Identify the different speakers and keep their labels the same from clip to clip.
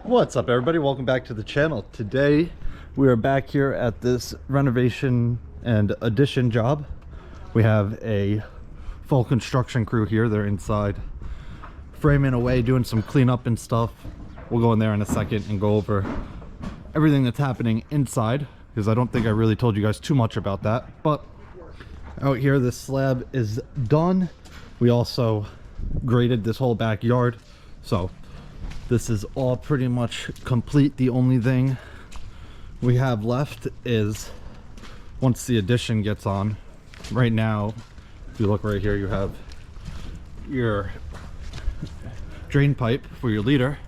Speaker 1: What's up, everybody? Welcome back to the channel. Today we are back here at this renovation and addition job. We have a full construction crew here. They're inside framing away, doing some cleanup and stuff. We'll go in there in a second and go over everything that's happening inside, because I don't think I really told you guys too much about that. But out here, this slab is done. We also graded this whole backyard, so this is all pretty much complete. The only thing we have left is once the addition gets on. Right now, if you look right here, you have your drain pipe for your leader,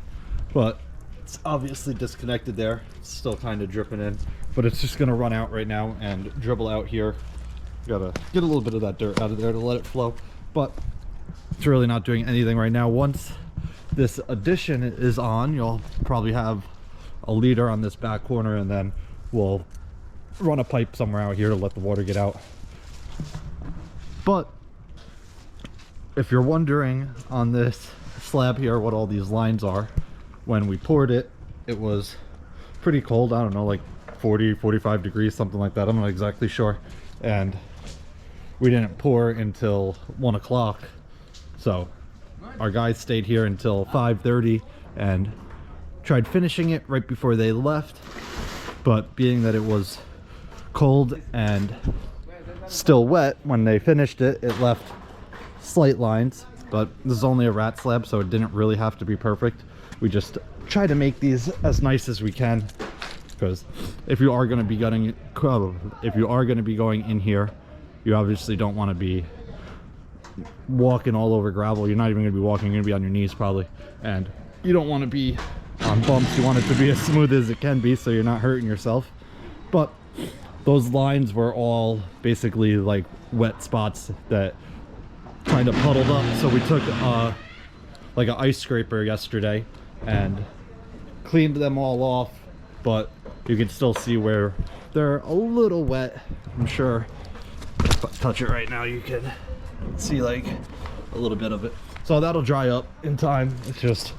Speaker 1: but it's obviously disconnected there. It's still kind of dripping in, but it's just going to run out right now and dribble out here. Gotta get a little bit of that dirt out of there to let it flow, but it's really not doing anything right now. Once this addition is on, you'll probably have a leader on this back corner, and then we'll run a pipe somewhere out here to let the water get out. But if you're wondering on this slab here what all these lines are, when we poured it, it was pretty cold. I don't know, like 40-45 degrees, something like that. I'm not exactly sure. And we didn't pour until 1 o'clock, so our guys stayed here until 5:30 and tried finishing it right before they left. But being that it was cold and still wet when they finished it, it left slight lines. But this is only a rat slab, so it didn't really have to be perfect. We just try to make these as nice as we can, because if you are going to be going in here, you obviously don't want to be walking all over gravel. You're not even going to be walking, you're going to be on your knees probably, and you don't want to be on bumps. You want it to be as smooth as it can be so you're not hurting yourself. But those lines were all basically like wet spots that kind of puddled up, so we took like an ice scraper yesterday and cleaned them all off, but you can still see where they're a little wet. I'm sure if I touch it right now, you can see like a little bit of it, so that'll dry up in time. It's just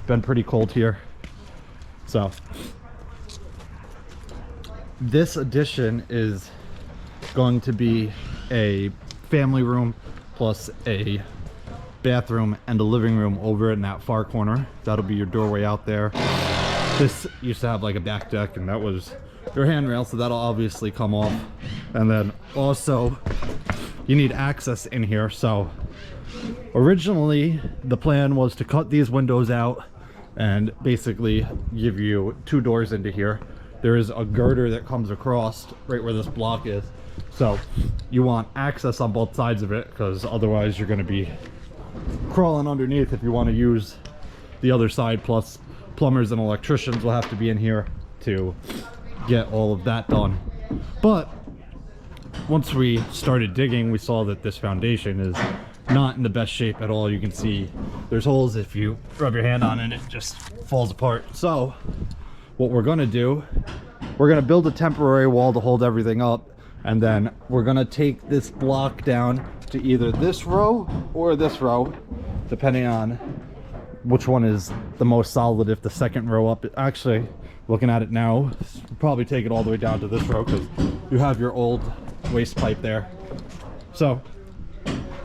Speaker 1: been pretty cold here. So this addition is going to be a family room plus a bathroom and a living room over in that far corner. That'll be your doorway out there. This used to have like a back deck, and that was your handrail, so that'll obviously come off. And then also you need access in here. So originally the plan was to cut these windows out and basically give you 2 doors into here. There is a girder that comes across right where this block is, so you want access on both sides of it, because otherwise you're going to be crawling underneath if you want to use the other side. Plus plumbers and electricians will have to be in here to get all of that done. But once we started digging, we saw that this foundation is not in the best shape at all. You can see there's holes. If you rub your hand on it, it just falls apart. So what we're going to do, we're going to build a temporary wall to hold everything up, and then we're going to take this block down to either this row or this row, depending on which one is the most solid. If the second row up, actually looking at it now, we'll probably take it all the way down to this row, because you have your old waste pipe there. So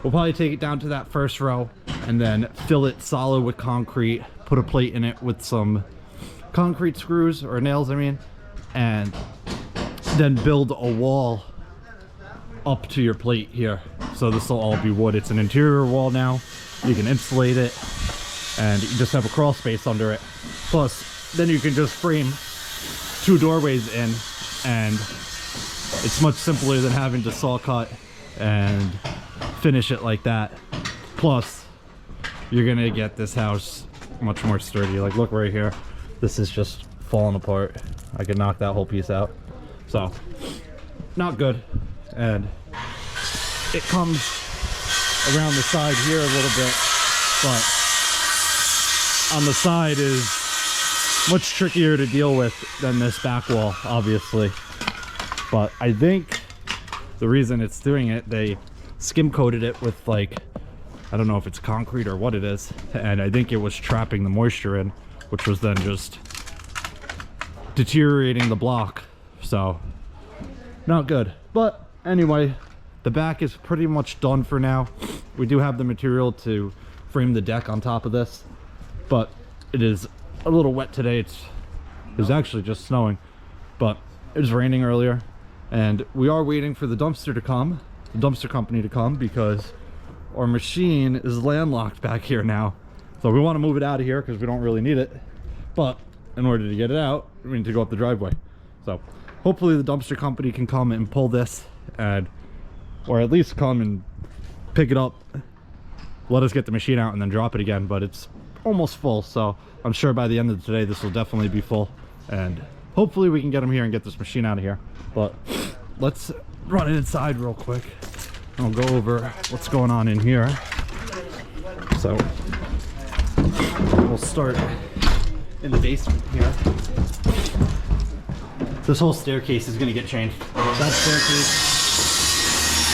Speaker 1: we'll probably take it down to that first row and then fill it solid with concrete, put a plate in it with some concrete screws, or nails I mean, and then build a wall up to your plate here. So this will all be wood. It's an interior wall now. You can insulate it, and you just have a crawl space under it. Plus then you can just frame 2 doorways in, and it's much simpler than having to saw cut and finish it like that. Plus you're gonna get this house much more sturdy. Like, look right here, this is just falling apart. I could knock that whole piece out, so not good. And it comes around the side here a little bit, but on the side is much trickier to deal with than this back wall, obviously. But I think the reason it's doing it, they skim coated it with, like, I don't know if it's concrete or what it is, and I think it was trapping the moisture in. which was then just deteriorating the block. So not good. But anyway, the back is pretty much done for now. We do have the material to frame the deck on top of this, but it is a little wet today. It was actually just snowing, but it was raining earlier, and we are waiting for the dumpster to come, the dumpster company to come, because our machine is landlocked back here now. So we want to move it out of here because we don't really need it, but in order to get it out, we need to go up the driveway. So hopefully the dumpster company can come and pull this, and or at least come and pick it up, let us get the machine out, and then drop it again. But it's almost full, so I'm sure by the end of the day this will definitely be full, and hopefully we can get them here and get this machine out of here. But let's run it inside real quick and I'll go over what's going on in here. So we'll start in the basement here. This whole staircase is going to get changed. That staircase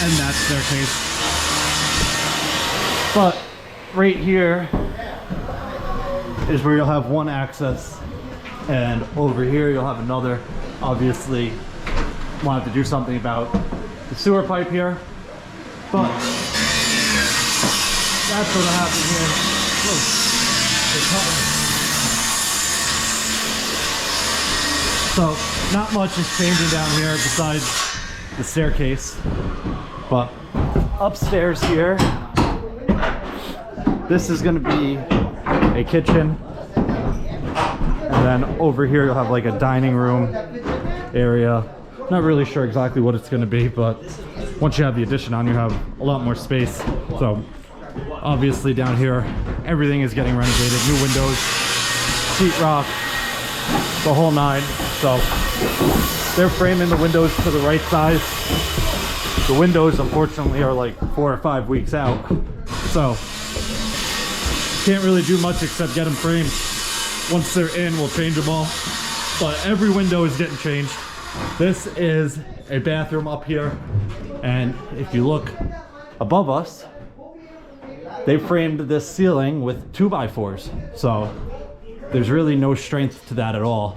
Speaker 1: and that staircase. But right here is where you'll have one access, and over here you'll have another. Obviously we'll have to do something about the sewer pipe here, but that's what'll happen here. So not much is changing down here besides the staircase. But upstairs here, this is going to be a kitchen, and then over here you'll have like a dining room area. Not really sure exactly what it's going to be, but once you have the addition on, you have a lot more space. So obviously down here everything is getting renovated, new windows, sheetrock, the whole nine. So they're framing the windows to the right size. The windows unfortunately are like 4 or 5 weeks out, so can't really do much except get them framed. Once they're in, we'll change them all, but every window is getting changed. This is a bathroom up here, and if you look above us, they framed this ceiling with 2x4s, so there's really no strength to that at all.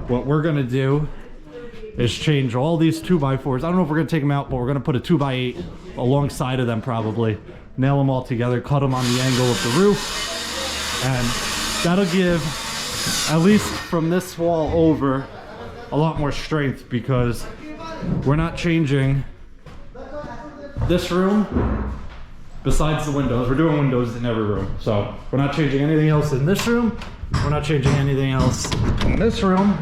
Speaker 1: What we're gonna do is change all these 2x4s. I don't know if we're gonna take them out, but we're gonna put a 2x8 alongside of them probably, nail them all together, cut them on the angle of the roof, and that'll give, at least from this wall over, a lot more strength, because we're not changing this room besides the windows. We're doing windows in every room, so we're not changing anything else in this room. We're not changing anything else in this room.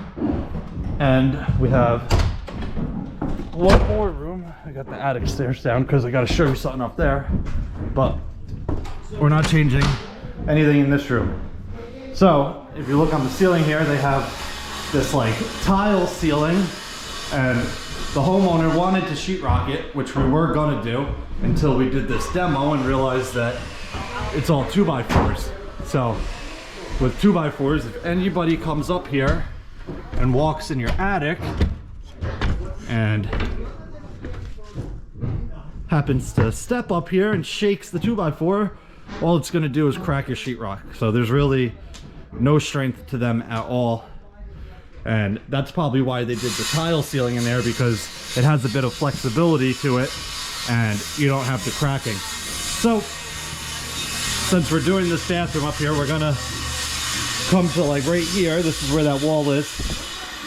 Speaker 1: And we have one more room. I got the attic stairs down because I got to show you something up there, but we're not changing anything in this room. So if you look on the ceiling here, they have this like tile ceiling, and the homeowner wanted to sheetrock it, which we were gonna do until we did this demo and realized that it's all 2x4s. So with 2x4s, if anybody comes up here and walks in your attic and happens to step up here and shakes the 2x4, all it's going to do is crack your sheetrock. So there's really no strength to them at all, and that's probably why they did the tile ceiling in there, because it has a bit of flexibility to it and you don't have the cracking. So since we're doing this bathroom up here, we're gonna come to like right here. This is where that wall is.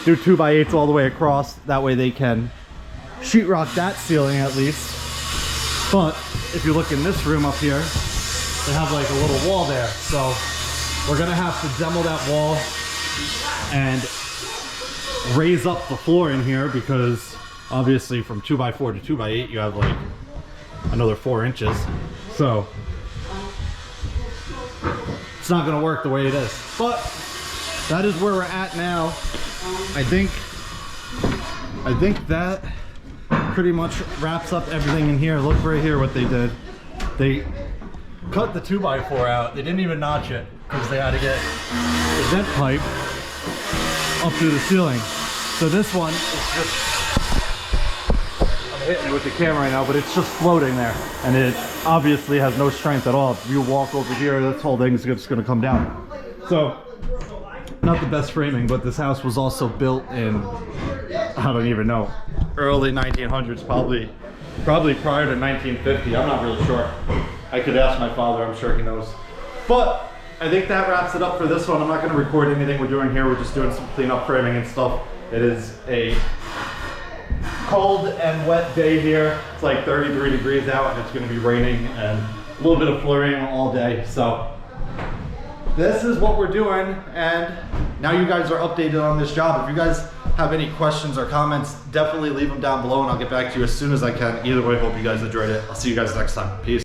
Speaker 1: Do 2x8s all the way across. That way they can sheetrock that ceiling at least. But if you look in this room up here, they have like a little wall there. So we're gonna have to demo that wall and raise up the floor in here, because obviously from 2x4 to 2x8 you have like another 4 inches. So it's not gonna work the way it is. But that is where we're at now. I think that pretty much wraps up everything in here. Look right here what they did. They cut the 2x4 out. They didn't even notch it because they had to get the vent pipe up through the ceiling. So this one is just, I'm hitting it with the camera right now, but it's just floating there, and it obviously has no strength at all. If you walk over here, this whole thing is just going to come down. So not the best framing, but this house was also built in, I don't even know, early 1900s, probably prior to 1950. I'm not really sure. I could ask my father, I'm sure he knows. But I think that wraps it up for this one. I'm not going to record anything we're doing here. We're just doing some cleanup framing and stuff. It is a cold and wet day here. It's like 33 degrees out and it's going to be raining and a little bit of flurrying all day. So this is what we're doing, and now you guys are updated on this job. If you guys have any questions or comments, definitely leave them down below and I'll get back to you as soon as I can. Either way, hope you guys enjoyed it. I'll see you guys next time. Peace.